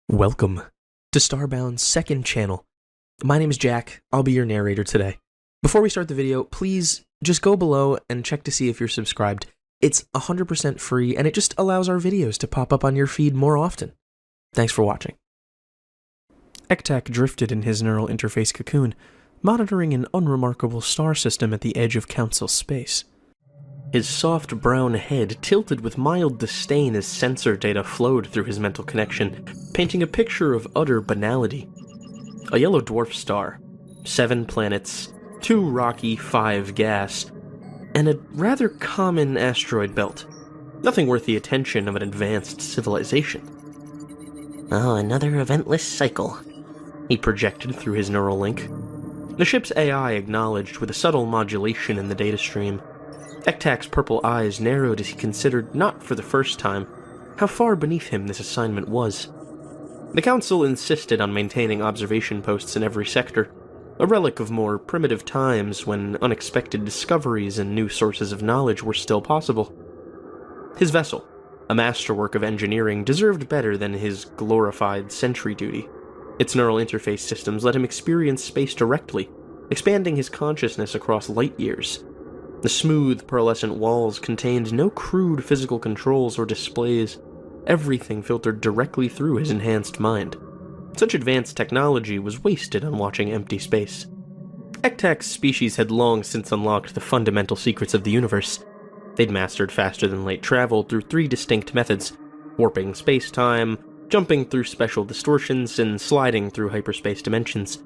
Welcome to Starbound's second channel. My name is Jack. I'll be your narrator today. Before we start the video, please just go below and check to see if you're subscribed. It's 100% free and it just allows our videos to pop up on your feed more often. Thanks for watching. Ektak drifted in his neural interface cocoon, monitoring an unremarkable star system at the edge of Council space. His soft brown head tilted with mild disdain as sensor data flowed through his mental connection, painting a picture of utter banality. A yellow dwarf star, 7 planets, 2 rocky, 5 gas, and a rather common asteroid belt. Nothing worth the attention of an advanced civilization. Oh, another eventless cycle, he projected through his neural link. The ship's AI acknowledged with a subtle modulation in the data stream. Ektak's purple eyes narrowed as he considered, not for the first time, how far beneath him this assignment was. The Council insisted on maintaining observation posts in every sector, a relic of more primitive times when unexpected discoveries and new sources of knowledge were still possible. His vessel, a masterwork of engineering, deserved better than his glorified sentry duty. Its neural interface systems let him experience space directly, expanding his consciousness across light years. The smooth, pearlescent walls contained no crude physical controls or displays. Everything filtered directly through his enhanced mind. Such advanced technology was wasted on watching empty space. Ektak's species had long since unlocked the fundamental secrets of the universe. They'd mastered faster-than-light travel through 3 distinct methods: warping space-time, jumping through special distortions, and sliding through hyperspace dimensions.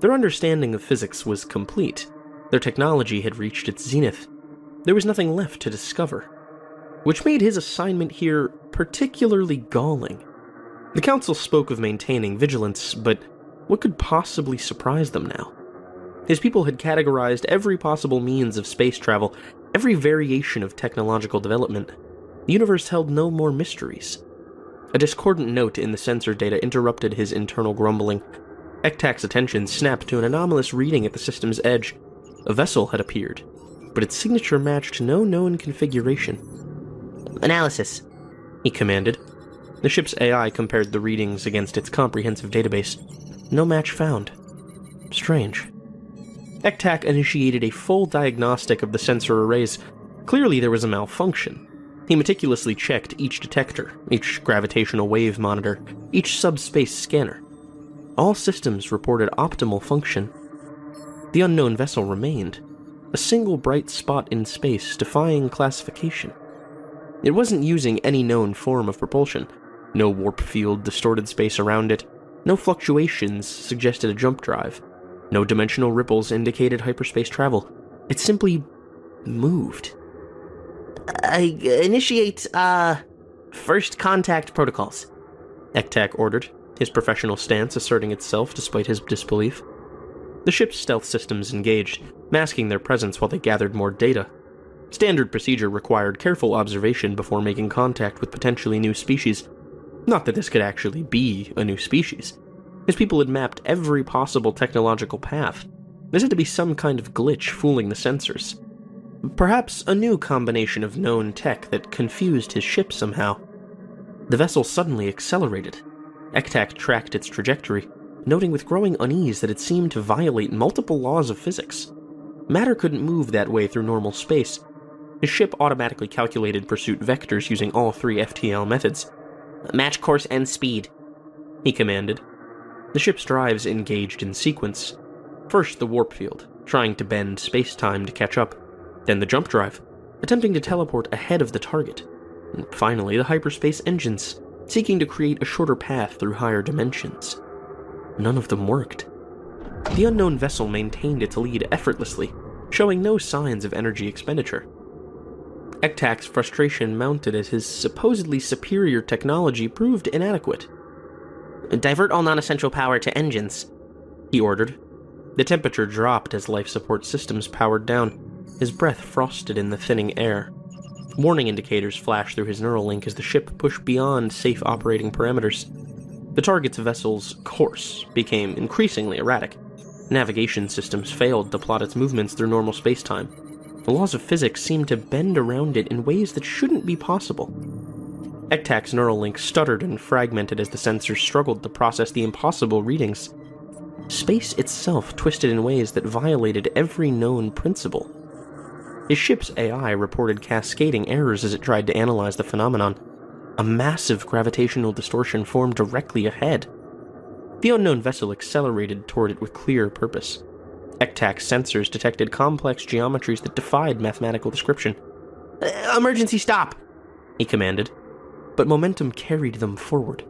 Their understanding of physics was complete. Their technology had reached its zenith. There was nothing left to discover, which made his assignment here particularly galling. The Council spoke of maintaining vigilance, but what could possibly surprise them now? His people had categorized every possible means of space travel, every variation of technological development. The universe held no more mysteries. A discordant note in the sensor data interrupted his internal grumbling. Ektak's attention snapped to an anomalous reading at the system's edge. A vessel had appeared, but its signature matched no known configuration. analysis, He commanded. The ship's AI compared the readings against its comprehensive database. No match found. Strange. Ektak initiated a full diagnostic of the sensor arrays. Clearly there was a malfunction. He meticulously checked each detector, each gravitational wave monitor, each subspace scanner. All systems reported optimal function. The unknown vessel remained, a single bright spot in space defying classification. It wasn't using any known form of propulsion. No warp field distorted space around it. No fluctuations suggested a jump drive. No dimensional ripples indicated hyperspace travel. It simply moved. Initiate, first contact protocols, Ektak ordered, his professional stance asserting itself despite his disbelief. The ship's stealth systems engaged, masking their presence while they gathered more data. Standard procedure required careful observation before making contact with potentially new species. Not that this could actually be a new species. His people had mapped every possible technological path. This had to be some kind of glitch fooling the sensors. Perhaps a new combination of known tech that confused his ship somehow. The vessel suddenly accelerated. Ektak tracked its trajectory, noting with growing unease that it seemed to violate multiple laws of physics. Matter couldn't move that way through normal space. His ship automatically calculated pursuit vectors using all 3 FTL methods. match course and speed, he commanded. The ship's drives engaged in sequence. First the warp field, trying to bend space-time to catch up. Then the jump drive, attempting to teleport ahead of the target. And finally the hyperspace engines, seeking to create a shorter path through higher dimensions. None of them worked. The unknown vessel maintained its lead effortlessly, showing no signs of energy expenditure. Ektak's frustration mounted as his supposedly superior technology proved inadequate. divert all non-essential power to engines, he ordered. The temperature dropped as life support systems powered down. His breath frosted in the thinning air. Warning indicators flashed through his neural link as the ship pushed beyond safe operating parameters. The target's vessel's course became increasingly erratic. Navigation systems failed to plot its movements through normal space-time. The laws of physics seemed to bend around it in ways that shouldn't be possible. Ectac's neural link stuttered and fragmented as the sensors struggled to process the impossible readings. Space itself twisted in ways that violated every known principle. His ship's AI reported cascading errors as it tried to analyze the phenomenon. A massive gravitational distortion formed directly ahead. The unknown vessel accelerated toward it with clear purpose. Ectac's sensors detected complex geometries that defied mathematical description. "Emergency stop!" he commanded, but momentum carried them forward.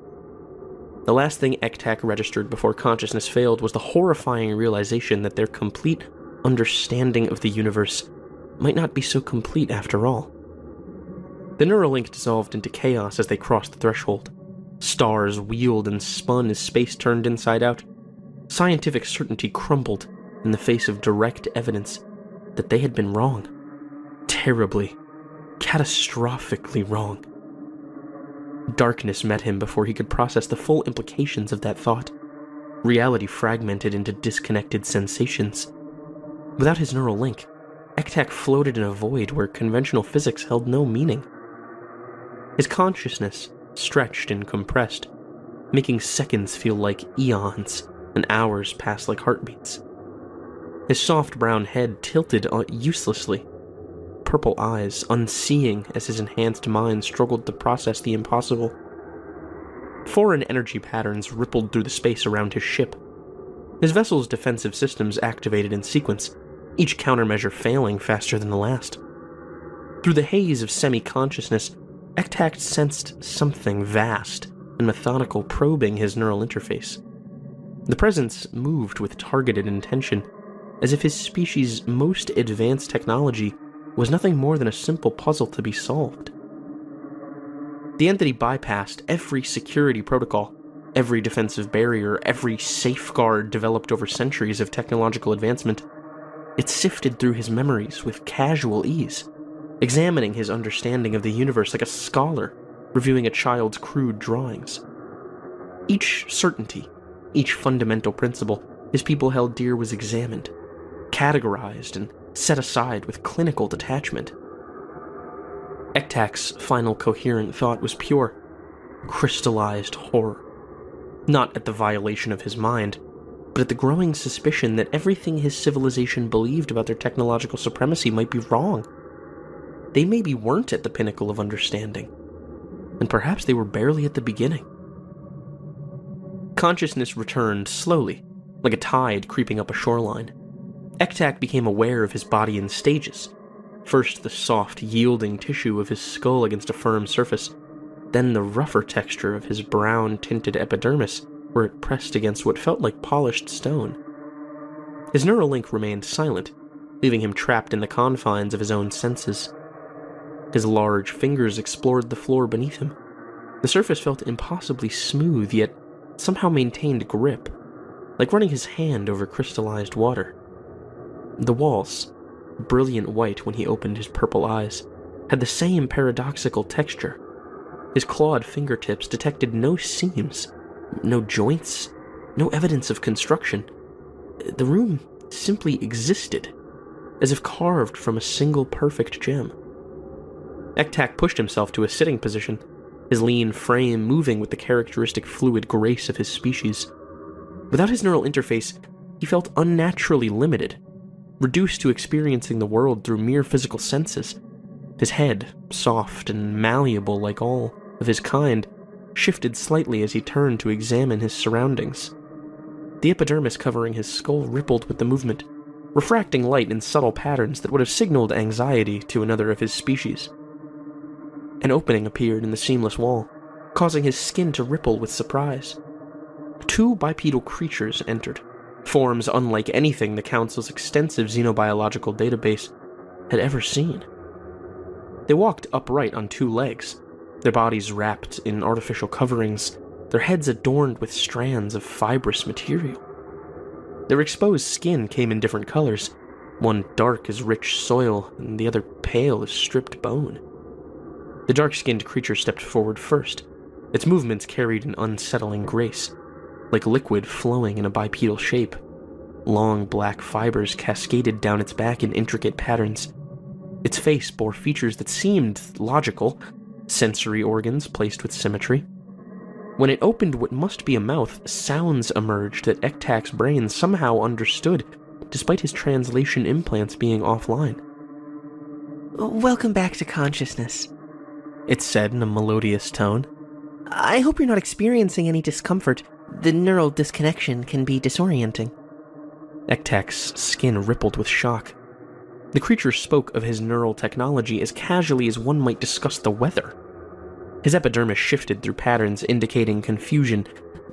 The last thing Ectac registered before consciousness failed was the horrifying realization that their complete understanding of the universe might not be so complete after all. The Neuralink dissolved into chaos as they crossed the threshold. Stars wheeled and spun as space turned inside out. Scientific certainty crumbled in the face of direct evidence that they had been wrong. Terribly, catastrophically wrong. Darkness met him before he could process the full implications of that thought. Reality fragmented into disconnected sensations. Without his neural link, Ectac floated in a void where conventional physics held no meaning. His consciousness stretched and compressed, making seconds feel like eons and hours pass like heartbeats. His soft brown head tilted uselessly, purple eyes unseeing as his enhanced mind struggled to process the impossible. Foreign energy patterns rippled through the space around his ship. His vessel's defensive systems activated in sequence, each countermeasure failing faster than the last. Through the haze of semi-consciousness, Ectac sensed something vast and methodical probing his neural interface. The presence moved with targeted intention, as if his species' most advanced technology was nothing more than a simple puzzle to be solved. The entity bypassed every security protocol, every defensive barrier, every safeguard developed over centuries of technological advancement. It sifted through his memories with casual ease, examining his understanding of the universe like a scholar reviewing a child's crude drawings. Each certainty, each fundamental principle his people held dear was examined, categorized, and set aside with clinical detachment. Ectac's final coherent thought was pure, crystallized horror. Not at the violation of his mind, but at the growing suspicion that everything his civilization believed about their technological supremacy might be wrong. They maybe weren't at the pinnacle of understanding, and perhaps they were barely at the beginning. Consciousness returned slowly, like a tide creeping up a shoreline. Ectac became aware of his body in stages. First the soft, yielding tissue of his skull against a firm surface, then the rougher texture of his brown-tinted epidermis where it pressed against what felt like polished stone. His neural link remained silent, leaving him trapped in the confines of his own senses. His large fingers explored the floor beneath him. The surface felt impossibly smooth, yet somehow maintained grip, like running his hand over crystallized water. The walls, brilliant white when he opened his purple eyes, had the same paradoxical texture. His clawed fingertips detected no seams, no joints, no evidence of construction. The room simply existed, as if carved from a single perfect gem. Ectac pushed himself to a sitting position, his lean frame moving with the characteristic fluid grace of his species. Without his neural interface, he felt unnaturally limited, reduced to experiencing the world through mere physical senses. His head, soft and malleable like all of his kind, shifted slightly as he turned to examine his surroundings. The epidermis covering his skull rippled with the movement, refracting light in subtle patterns that would have signaled anxiety to another of his species. An opening appeared in the seamless wall, causing his skin to ripple with surprise. Two bipedal creatures entered, forms unlike anything the Council's extensive xenobiological database had ever seen. They walked upright on two legs, their bodies wrapped in artificial coverings, their heads adorned with strands of fibrous material. Their exposed skin came in different colors, one dark as rich soil and the other pale as stripped bone. The dark-skinned creature stepped forward first. Its movements carried an unsettling grace, like liquid flowing in a bipedal shape. Long black fibers cascaded down its back in intricate patterns. Its face bore features that seemed logical, sensory organs placed with symmetry. When it opened what must be a mouth, sounds emerged that Ektak's brain somehow understood, despite his translation implants being offline. Welcome back to consciousness, it said in a melodious tone. I hope you're not experiencing any discomfort. The neural disconnection can be disorienting. Ektak's skin rippled with shock. The creature spoke of his neural technology as casually as one might discuss the weather. His epidermis shifted through patterns indicating confusion,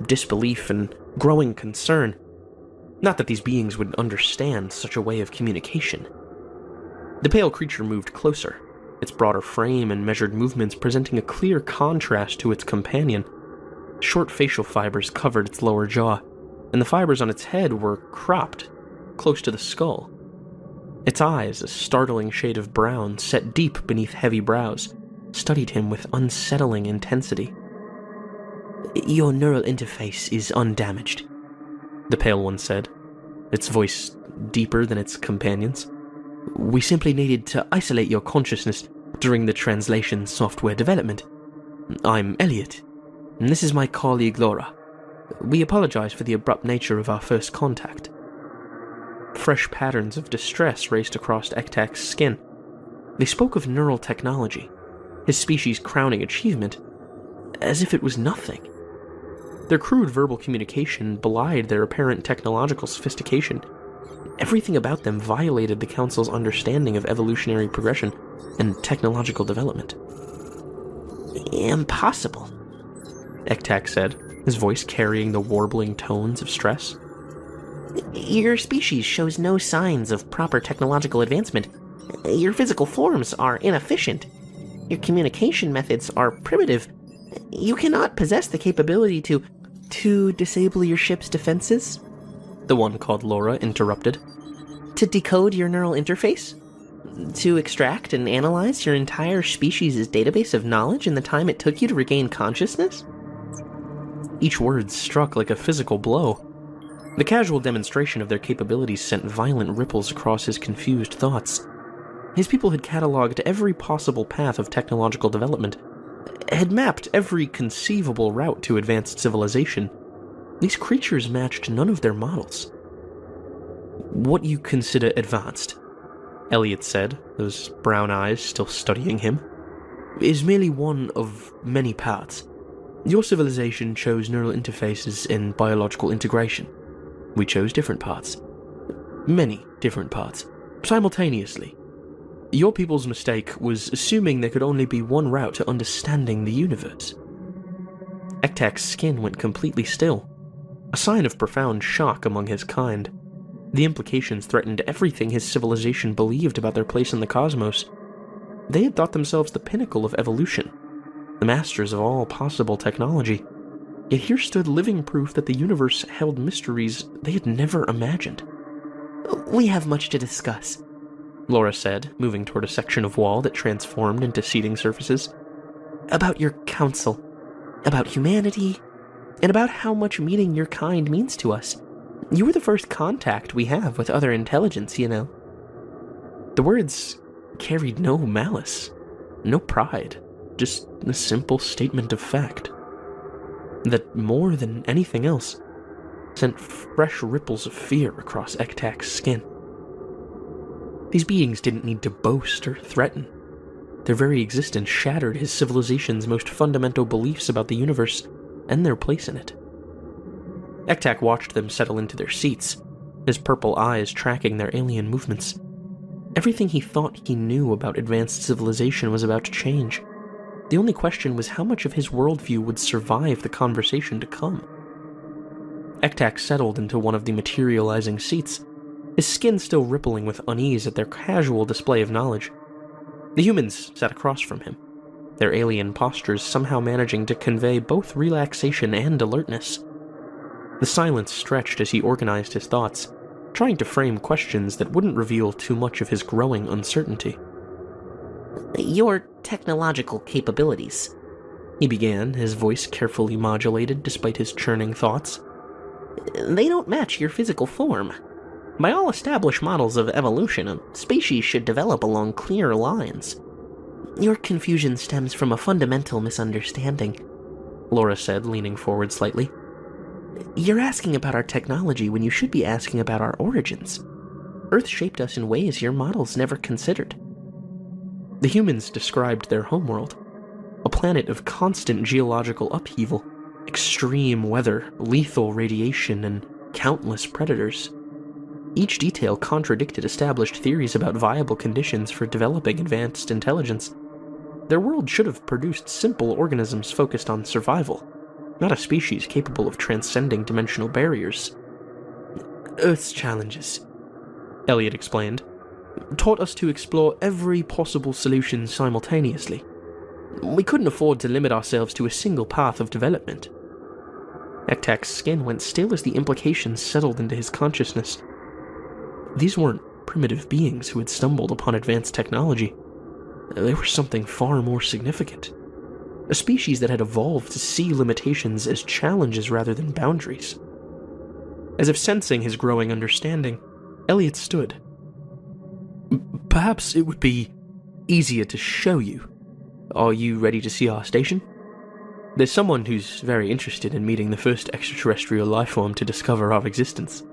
disbelief, and growing concern. Not that these beings would understand such a way of communication. The pale creature moved closer, its broader frame and measured movements presenting a clear contrast to its companion. Short facial fibers covered its lower jaw, and the fibers on its head were cropped, close to the skull. Its eyes, a startling shade of brown set deep beneath heavy brows, studied him with unsettling intensity. Your neural interface is undamaged, the pale one said, its voice deeper than its companion's. We simply needed to isolate your consciousness during the translation software development. I'm Elliot, and this is my colleague Laura. We apologize for the abrupt nature of our first contact. Fresh patterns of distress raced across Ektak's skin. They spoke of neural technology, his species' crowning achievement, as if it was nothing. Their crude verbal communication belied their apparent technological sophistication. Everything about them violated the Council's understanding of evolutionary progression and technological development. Impossible, Ektak said, his voice carrying the warbling tones of stress. Your species shows no signs of proper technological advancement. Your physical forms are inefficient. Your communication methods are primitive. You cannot possess the capability to disable your ship's defenses? The one called Laura interrupted. To decode your neural interface? To extract and analyze your entire species' database of knowledge in the time it took you to regain consciousness? Each word struck like a physical blow. The casual demonstration of their capabilities sent violent ripples across his confused thoughts. His people had cataloged every possible path of technological development, had mapped every conceivable route to advanced civilization. These creatures matched none of their models. What you consider advanced, Elliot said, those brown eyes still studying him, is merely one of many parts. Your civilization chose neural interfaces and biological integration. We chose different parts. Many different parts. Simultaneously. Your people's mistake was assuming there could only be one route to understanding the universe. Ektak's skin went completely still, a sign of profound shock among his kind. The implications threatened everything his civilization believed about their place in the cosmos. They had thought themselves the pinnacle of evolution, the masters of all possible technology. Yet here stood living proof that the universe held mysteries they had never imagined. We have much to discuss, Laura said, moving toward a section of wall that transformed into seating surfaces. About your council, about humanity, and about how much meeting your kind means to us. You were the first contact we have with other intelligence, you know. The words carried no malice, no pride, just a simple statement of fact. That, more than anything else, sent fresh ripples of fear across Ektak's skin. These beings didn't need to boast or threaten. Their very existence shattered his civilization's most fundamental beliefs about the universe and their place in it. Ektak watched them settle into their seats, his purple eyes tracking their alien movements. Everything he thought he knew about advanced civilization was about to change. The only question was how much of his worldview would survive the conversation to come. Ektak settled into one of the materializing seats, his skin still rippling with unease at their casual display of knowledge. The humans sat across from him, their alien postures somehow managing to convey both relaxation and alertness. The silence stretched as he organized his thoughts, trying to frame questions that wouldn't reveal too much of his growing uncertainty. Your technological capabilities, he began, his voice carefully modulated despite his churning thoughts. They don't match your physical form. By all established models of evolution, a species should develop along clear lines. Your confusion stems from a fundamental misunderstanding, Laura said, leaning forward slightly. You're asking about our technology when you should be asking about our origins. Earth shaped us in ways your models never considered. The humans described their homeworld, a planet of constant geological upheaval, extreme weather, lethal radiation, and countless predators. Each detail contradicted established theories about viable conditions for developing advanced intelligence. Their world should have produced simple organisms focused on survival, not a species capable of transcending dimensional barriers. Earth's challenges, Elliot explained, taught us to explore every possible solution simultaneously. We couldn't afford to limit ourselves to a single path of development. Ektak's skin went still as the implications settled into his consciousness. These weren't primitive beings who had stumbled upon advanced technology. They were something far more significant. A species that had evolved to see limitations as challenges rather than boundaries. As if sensing his growing understanding, Elliot stood. Perhaps it would be easier to show you. Are you ready to see our station? There's someone who's very interested in meeting the first extraterrestrial lifeform to discover our existence.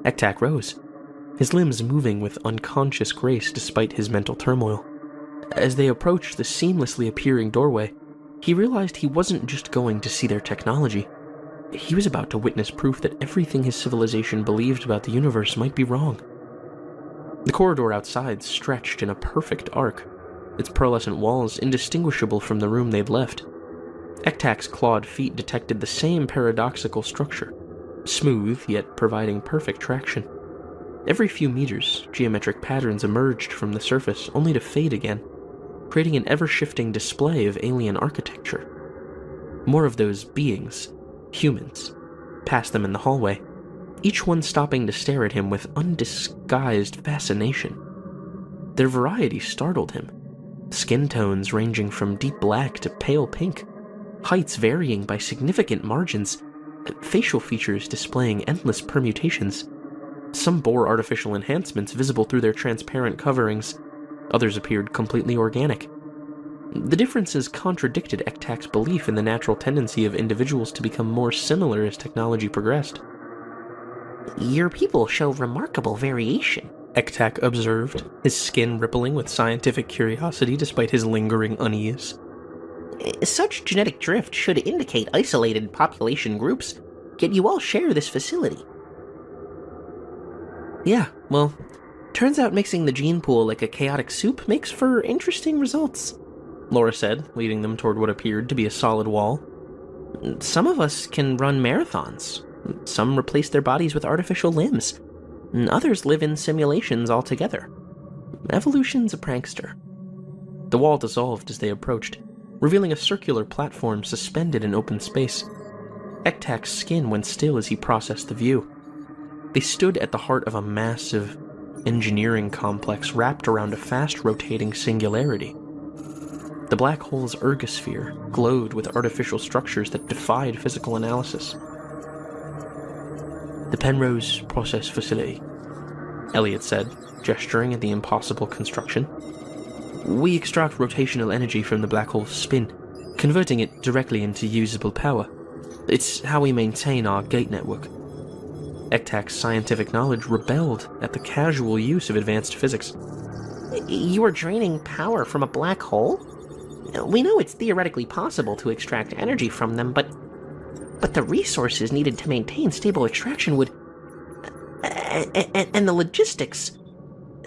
Ektak rose, his limbs moving with unconscious grace despite his mental turmoil. As they approached the seamlessly appearing doorway, he realized he wasn't just going to see their technology. He was about to witness proof that everything his civilization believed about the universe might be wrong. The corridor outside stretched in a perfect arc, its pearlescent walls indistinguishable from the room they'd left. Ektak's clawed feet detected the same paradoxical structure, smooth yet providing perfect traction. Every few meters, geometric patterns emerged from the surface only to fade again, creating an ever-shifting display of alien architecture. More of those beings, humans, passed them in the hallway, each one stopping to stare at him with undisguised fascination. Their variety startled him, skin tones ranging from deep black to pale pink, heights varying by significant margins, facial features displaying endless permutations. Some bore artificial enhancements visible through their transparent coverings, others appeared completely organic. The differences contradicted Ektak's belief in the natural tendency of individuals to become more similar as technology progressed. Your people show remarkable variation, Ektak observed, his skin rippling with scientific curiosity despite his lingering unease. Such genetic drift should indicate isolated population groups, yet you all share this facility. Yeah, well, turns out mixing the gene pool like a chaotic soup makes for interesting results, Laura said, leading them toward what appeared to be a solid wall. Some of us can run marathons. Some replace their bodies with artificial limbs. Others live in simulations altogether. Evolution's a prankster. The wall dissolved as they approached, revealing a circular platform suspended in open space. Ektak's skin went still as he processed the view. They stood at the heart of a massive engineering complex wrapped around a fast-rotating singularity. The black hole's ergosphere glowed with artificial structures that defied physical analysis. The Penrose Process Facility, Elliot said, gesturing at the impossible construction. We extract rotational energy from the black hole's spin, converting it directly into usable power. It's how we maintain our gate network. Ektak's scientific knowledge rebelled at the casual use of advanced physics. You are draining power from a black hole? We know it's theoretically possible to extract energy from them, but the resources needed to maintain stable extraction would... And the logistics,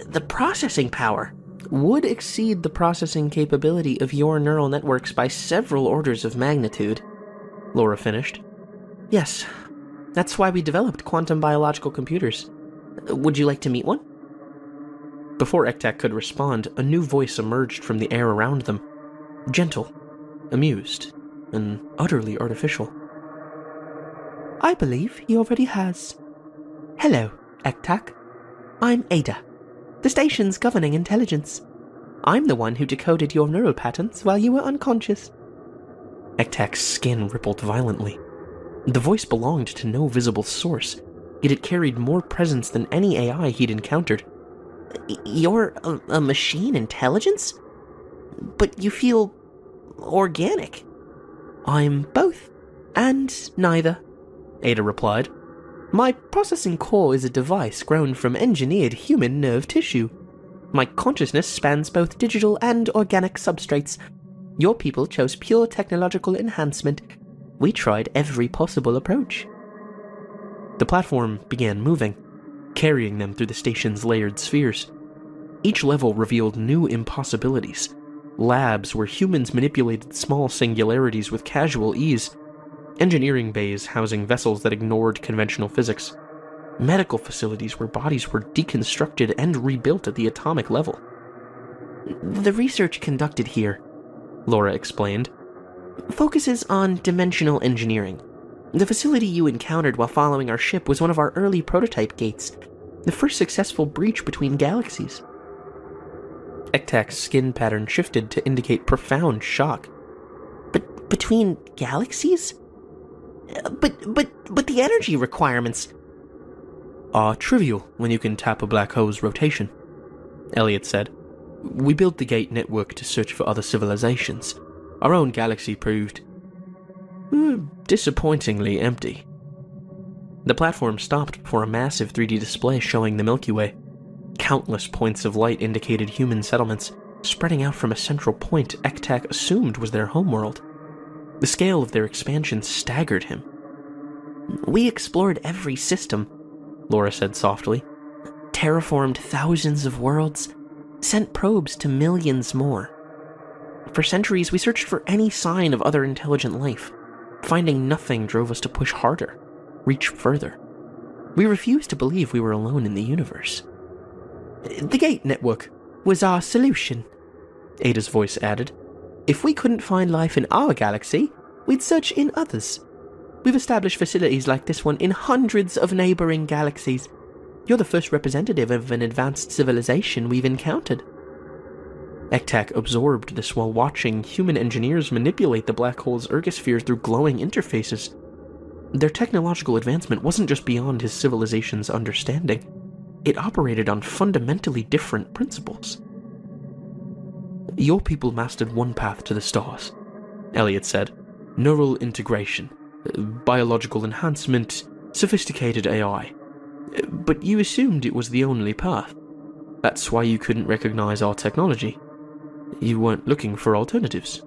the processing power, would exceed the processing capability of your neural networks by several orders of magnitude, Laura finished. Yes, that's why we developed quantum biological computers. Would you like to meet one? Before Ektak could respond, a new voice emerged from the air around them. Gentle, amused, and utterly artificial. I believe he already has. Hello, Ektak. I'm Ada, the station's governing intelligence. I'm the one who decoded your neural patterns while you were unconscious. Ektak's skin rippled violently. The voice belonged to no visible source, yet it carried more presence than any AI he'd encountered. You're a machine intelligence? But you feel organic. I'm both and neither, Ada replied. My processing core is a device grown from engineered human nerve tissue. My consciousness spans both digital and organic substrates. Your people chose pure technological enhancement. We tried every possible approach. The platform began moving, carrying them through the station's layered spheres. Each level revealed new impossibilities. Labs where humans manipulated small singularities with casual ease. Engineering bays housing vessels that ignored conventional physics. Medical facilities where bodies were deconstructed and rebuilt at the atomic level. The research conducted here, Laura explained, focuses on dimensional engineering. The facility you encountered while following our ship was one of our early prototype gates, the first successful breach between galaxies. Ektak's skin pattern shifted to indicate profound shock. But between galaxies? But the energy requirements are trivial when you can tap a black hole's rotation, Elliot said. We built the gate network to search for other civilizations. Our own galaxy proved disappointingly empty. The platform stopped before a massive 3D display showing the Milky Way. Countless points of light indicated human settlements, spreading out from a central point Ektak assumed was their homeworld. The scale of their expansion staggered him. We explored every system, Laura said softly, terraformed thousands of worlds, sent probes to millions more. For centuries, we searched for any sign of other intelligent life. Finding nothing drove us to push harder, reach further. We refused to believe we were alone in the universe. The gate network was our solution, Ada's voice added. If we couldn't find life in our galaxy, we'd search in others. We've established facilities like this one in hundreds of neighboring galaxies. You're the first representative of an advanced civilization we've encountered. Ektak absorbed this while watching human engineers manipulate the black hole's ergosphere through glowing interfaces. Their technological advancement wasn't just beyond his civilization's understanding. It operated on fundamentally different principles. Your people mastered one path to the stars, Elliot said. Neural integration, biological enhancement, sophisticated AI. But you assumed it was the only path. That's why you couldn't recognize our technology. You weren't looking for alternatives.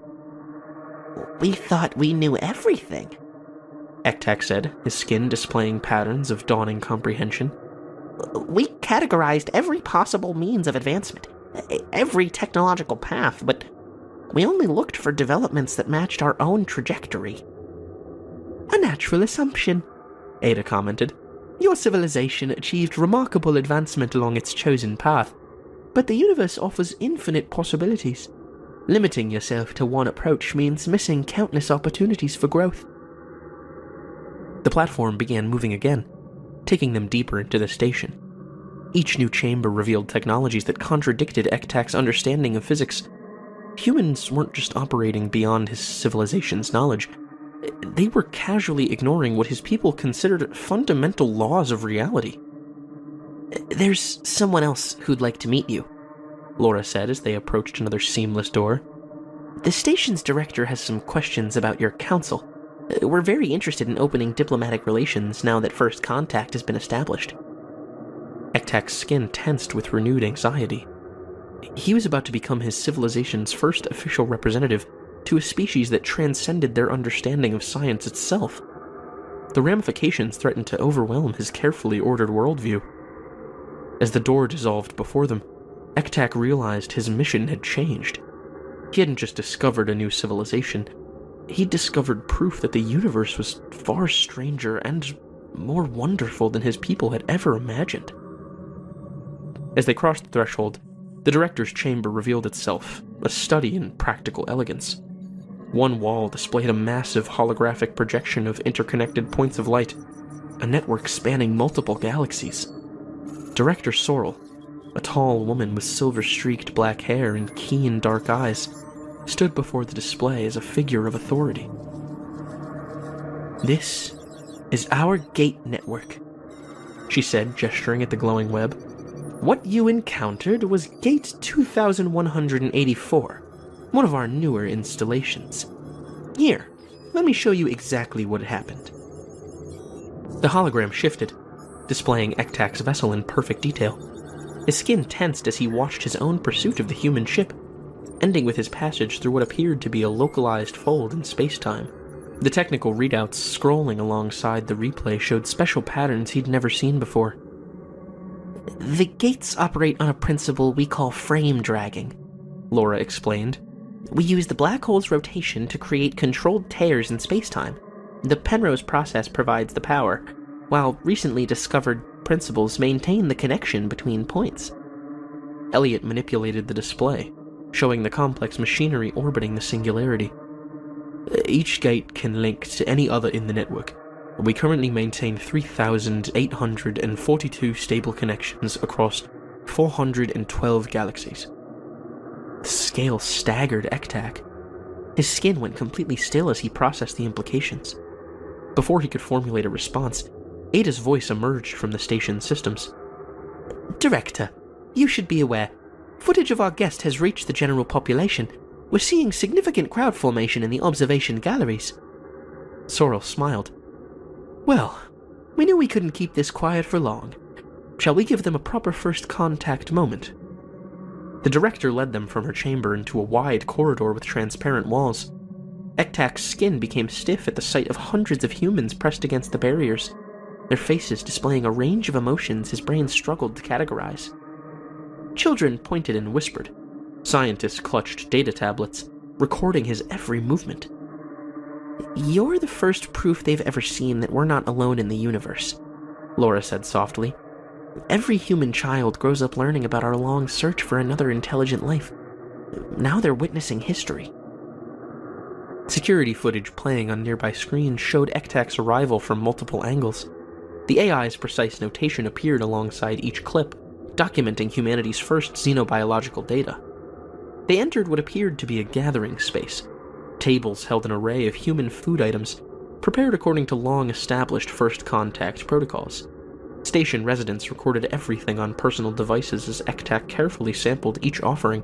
We thought we knew everything, Ektak said, his skin displaying patterns of dawning comprehension. We categorized every possible means of advancement, every technological path, but we only looked for developments that matched our own trajectory. A natural assumption, Ada commented. Your civilization achieved remarkable advancement along its chosen path, but the universe offers infinite possibilities. Limiting yourself to one approach means missing countless opportunities for growth. The platform began moving again, taking them deeper into the station. Each new chamber revealed technologies that contradicted Ektak's understanding of physics. Humans weren't just operating beyond his civilization's knowledge. They were casually ignoring what his people considered fundamental laws of reality. There's someone else who'd like to meet you, Laura said as they approached another seamless door. The station's director has some questions about your council. We're very interested in opening diplomatic relations now that first contact has been established. Ektak's skin tensed with renewed anxiety. He was about to become his civilization's first official representative to a species that transcended their understanding of science itself. The ramifications threatened to overwhelm his carefully ordered worldview. As the door dissolved before them, Ektak realized his mission had changed. He hadn't just discovered a new civilization, he'd discovered proof that the universe was far stranger and more wonderful than his people had ever imagined. As they crossed the threshold, the director's chamber revealed itself, a study in practical elegance. One wall displayed a massive holographic projection of interconnected points of light, a network spanning multiple galaxies. Director Sorrel, a tall woman with silver-streaked black hair and keen dark eyes, stood before the display as a figure of authority. This is our gate network, she said, gesturing at the glowing web. What you encountered was Gate 2184, one of our newer installations. Here, let me show you exactly what happened. The hologram shifted, displaying Ektak's vessel in perfect detail. His skin tensed as he watched his own pursuit of the human ship, ending with his passage through what appeared to be a localized fold in space-time. The technical readouts scrolling alongside the replay showed special patterns he'd never seen before. The gates operate on a principle we call frame dragging, Laura explained. We use the black hole's rotation to create controlled tears in spacetime. The Penrose process provides the power, while recently discovered principles maintain the connection between points. Elliot manipulated the display, showing the complex machinery orbiting the singularity. Each gate can link to any other in the network. We currently maintain 3,842 stable connections across 412 galaxies. The scale staggered Ektak. His skin went completely still as he processed the implications. Before he could formulate a response, Ada's voice emerged from the station's systems. Director, you should be aware. Footage of our guest has reached the general population. We're seeing significant crowd formation in the observation galleries. Sorrel smiled. Well, we knew we couldn't keep this quiet for long. Shall we give them a proper first contact moment? The director led them from her chamber into a wide corridor with transparent walls. Ektak's skin became stiff at the sight of hundreds of humans pressed against the barriers, their faces displaying a range of emotions his brain struggled to categorize. Children pointed and whispered. Scientists clutched data tablets, recording his every movement. You're the first proof they've ever seen that we're not alone in the universe, Laura said softly. Every human child grows up learning about our long search for another intelligent life. Now they're witnessing history. Security footage playing on nearby screens showed Ektak's arrival from multiple angles. The AI's precise notation appeared alongside each clip, documenting humanity's first xenobiological data. They entered what appeared to be a gathering space. Tables held an array of human food items, prepared according to long-established first contact protocols. Station residents recorded everything on personal devices as Ektak carefully sampled each offering,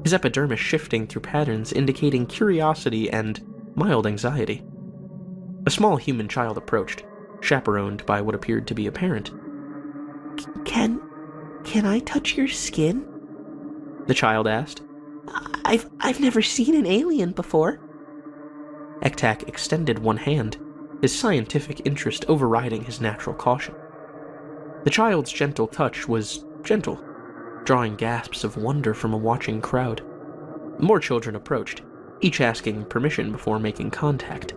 his epidermis shifting through patterns indicating curiosity and mild anxiety. A small human child approached, chaperoned by what appeared to be a parent. Can I touch your skin? The child asked. I've never seen an alien before. Ektak extended one hand, his scientific interest overriding his natural caution. The child's gentle touch was gentle, drawing gasps of wonder from a watching crowd. More children approached, each asking permission before making contact.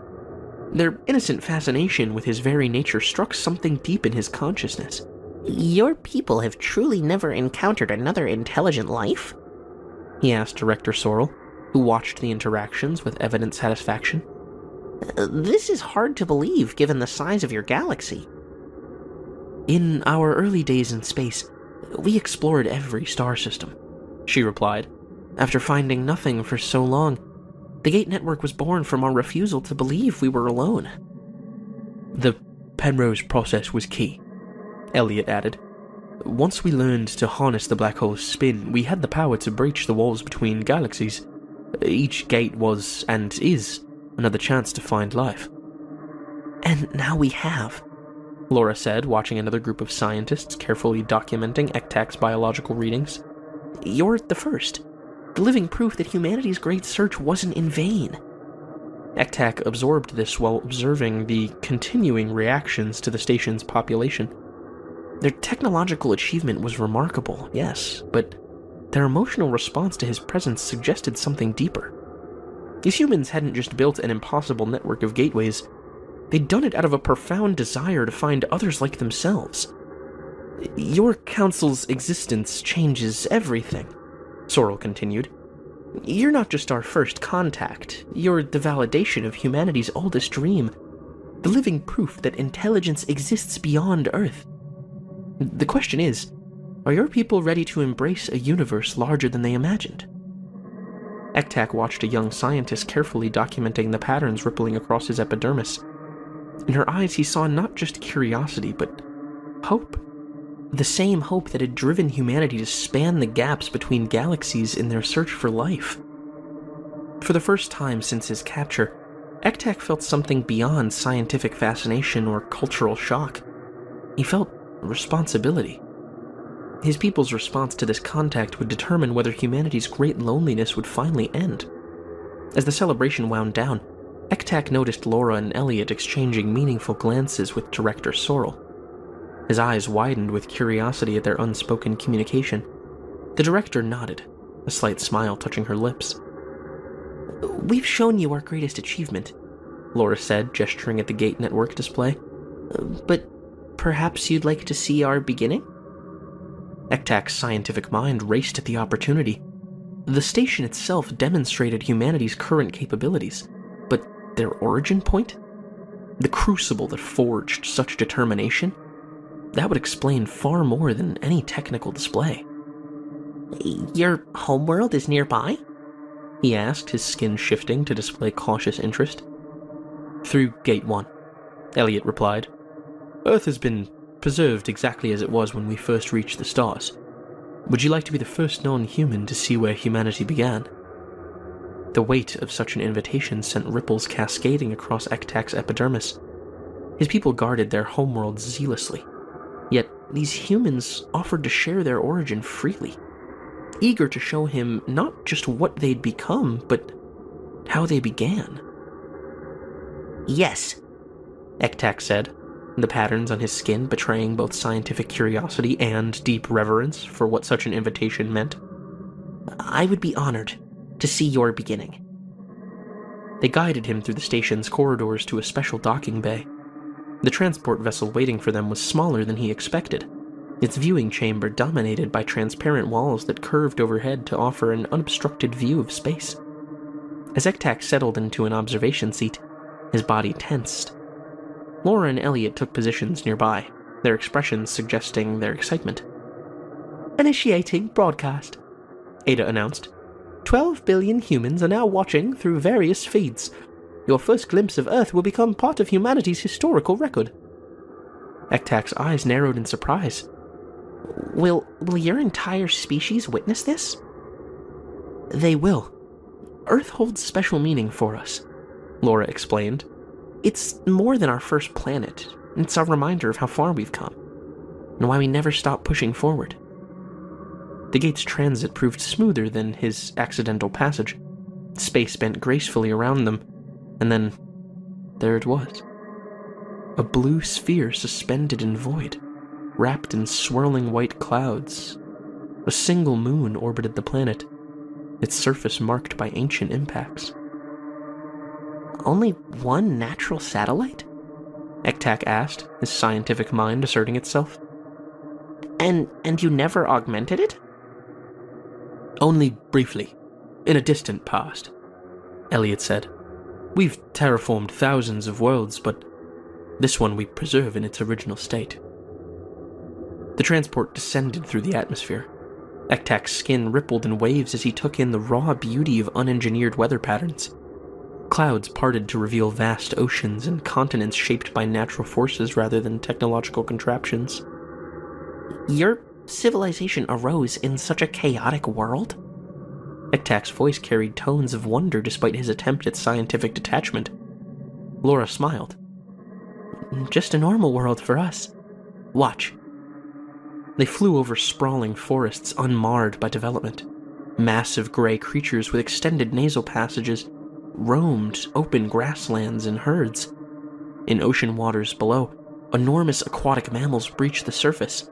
Their innocent fascination with his very nature struck something deep in his consciousness. Your people have truly never encountered another intelligent life? He asked Director Sorrel, who watched the interactions with evident satisfaction. This is hard to believe given the size of your galaxy. In our early days in space, we explored every star system, she replied. After finding nothing for so long, the Gate Network was born from our refusal to believe we were alone. The Penrose process was key, Elliot added. Once we learned to harness the black hole's spin, we had the power to breach the walls between galaxies. Each gate was, and is, another chance to find life. And now we have, Laura said, watching another group of scientists carefully documenting Ektak's biological readings. You're the first. The living proof that humanity's great search wasn't in vain. Ektak absorbed this while observing the continuing reactions to the station's population. Their technological achievement was remarkable, yes, but their emotional response to his presence suggested something deeper. These humans hadn't just built an impossible network of gateways, they'd done it out of a profound desire to find others like themselves. Your council's existence changes everything, Sorrel continued. You're not just our first contact, you're the validation of humanity's oldest dream, the living proof that intelligence exists beyond Earth. The question is, are your people ready to embrace a universe larger than they imagined? Ektak watched a young scientist carefully documenting the patterns rippling across his epidermis. In her eyes he saw not just curiosity, but hope. The same hope that had driven humanity to span the gaps between galaxies in their search for life. For the first time since his capture, Ektak felt something beyond scientific fascination or cultural shock. He felt responsibility. His people's response to this contact would determine whether humanity's great loneliness would finally end. As the celebration wound down, Ektak noticed Laura and Elliot exchanging meaningful glances with Director Sorrel. His eyes widened with curiosity at their unspoken communication. The director nodded, a slight smile touching her lips. "We've shown you our greatest achievement," Laura said, gesturing at the gate network display. "But perhaps you'd like to see our beginning?" Ektak's scientific mind raced at the opportunity. The station itself demonstrated humanity's current capabilities, but their origin point? The crucible that forged such determination? That would explain far more than any technical display. "Your homeworld is nearby?" he asked, his skin shifting to display cautious interest. "Through Gate 1, Elliot replied. "Earth has been preserved exactly as it was when we first reached the stars. Would you like to be the first non-human to see where humanity began?" The weight of such an invitation sent ripples cascading across Ektak's epidermis. His people guarded their homeworlds zealously, yet these humans offered to share their origin freely, eager to show him not just what they'd become, but how they began. "Yes," Ektak said, the patterns on his skin betraying both scientific curiosity and deep reverence for what such an invitation meant. "I would be honored to see your beginning." They guided him through the station's corridors to a special docking bay. The transport vessel waiting for them was smaller than he expected, its viewing chamber dominated by transparent walls that curved overhead to offer an unobstructed view of space. As Ektak settled into an observation seat, his body tensed. Laura and Elliot took positions nearby, their expressions suggesting their excitement. "Initiating broadcast," Ada announced. 12 billion humans are now watching through various feeds. Your first glimpse of Earth will become part of humanity's historical record." Ektak's eyes narrowed in surprise. Will your entire species witness this?" "They will. Earth holds special meaning for us," Laura explained. "It's more than our first planet. It's our reminder of how far we've come, and why we never stop pushing forward." The gate's transit proved smoother than his accidental passage. Space bent gracefully around them, and then there it was. A blue sphere suspended in void, wrapped in swirling white clouds. A single moon orbited the planet, its surface marked by ancient impacts. "Only one natural satellite?" Ektak asked, his scientific mind asserting itself. And you never augmented it?" "Only briefly, in a distant past," Elliot said. "We've terraformed thousands of worlds, but this one we preserve in its original state." The transport descended through the atmosphere. Ektak's skin rippled in waves as he took in the raw beauty of unengineered weather patterns. Clouds parted to reveal vast oceans and continents shaped by natural forces rather than technological contraptions. "Your civilization arose in such a chaotic world?" Ektak's voice carried tones of wonder despite his attempt at scientific detachment. Laura smiled. "Just a normal world for us. Watch." They flew over sprawling forests unmarred by development. Massive gray creatures with extended nasal passages roamed open grasslands in herds. In ocean waters below, enormous aquatic mammals breached the surface,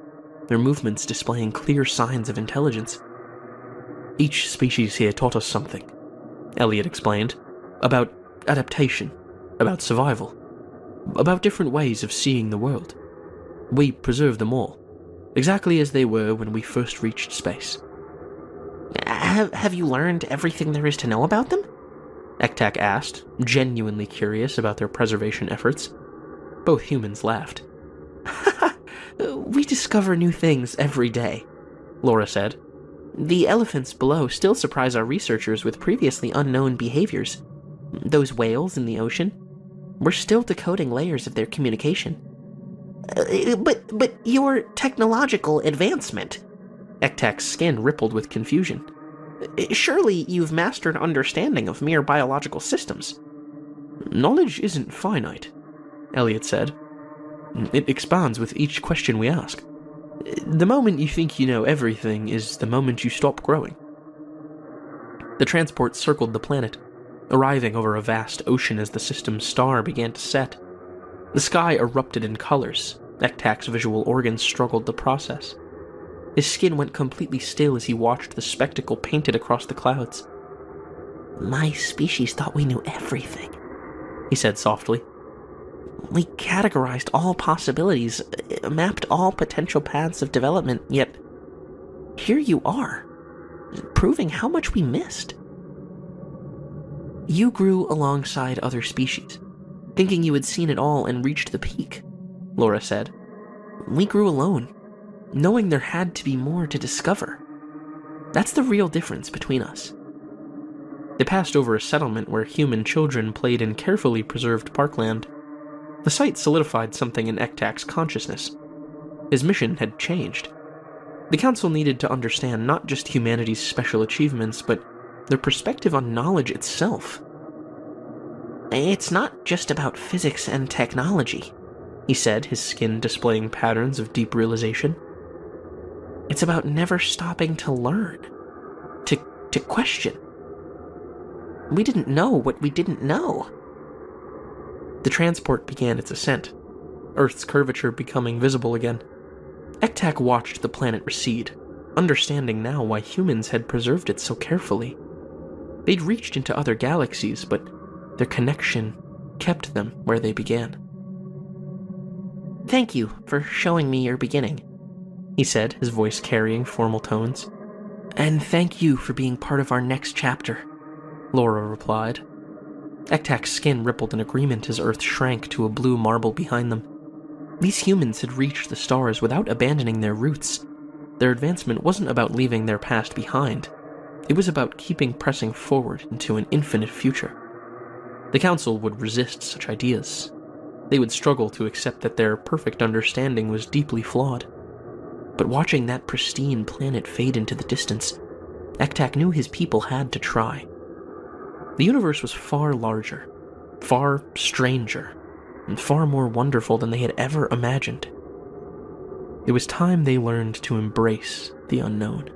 their movements displaying clear signs of intelligence. "Each species here taught us something," Elliot explained, "about adaptation, about survival, about different ways of seeing the world. We preserve them all, exactly as they were when we first reached space." Have you learned everything there is to know about them?" Ektak asked, genuinely curious about their preservation efforts. Both humans laughed. "We discover new things every day," Laura said. "The elephants below still surprise our researchers with previously unknown behaviors. Those whales in the ocean, we're still decoding layers of their communication." But your technological advancement," Ektak's skin rippled with confusion. Surely you've mastered understanding of mere biological systems. Knowledge isn't finite, Elliot said. It expands with each question we ask. The moment you think you know everything is the moment you stop growing. The transport circled the planet, arriving over a vast ocean as the system's star began to set. The sky erupted in colors. Ektak's visual organs struggled to process. His skin went completely still as he watched the spectacle painted across the clouds. My species thought we knew everything, he said softly. We categorized all possibilities, mapped all potential paths of development, yet here you are, proving how much we missed. You grew alongside other species, thinking you had seen it all and reached the peak, Laura said. We grew alone, knowing there had to be more to discover. That's the real difference between us. They passed over a settlement where human children played in carefully preserved parkland. The sight solidified something in Ektak's consciousness. His mission had changed. The Council needed to understand not just humanity's special achievements, but their perspective on knowledge itself. It's not just about physics and technology, he said, his skin displaying patterns of deep realization. It's about never stopping to learn, to question. We didn't know what we didn't know. The transport began its ascent, Earth's curvature becoming visible again. Ektak watched the planet recede, understanding now why humans had preserved it so carefully. They'd reached into other galaxies, but their connection kept them where they began. Thank you for showing me your beginning, he said, his voice carrying formal tones. And thank you for being part of our next chapter, Laura replied. Ektak's skin rippled in agreement as Earth shrank to a blue marble behind them. These humans had reached the stars without abandoning their roots. Their advancement wasn't about leaving their past behind. It was about keeping pressing forward into an infinite future. The Council would resist such ideas. They would struggle to accept that their perfect understanding was deeply flawed. But watching that pristine planet fade into the distance, Ektak knew his people had to try. The universe was far larger, far stranger, and far more wonderful than they had ever imagined. It was time they learned to embrace the unknown.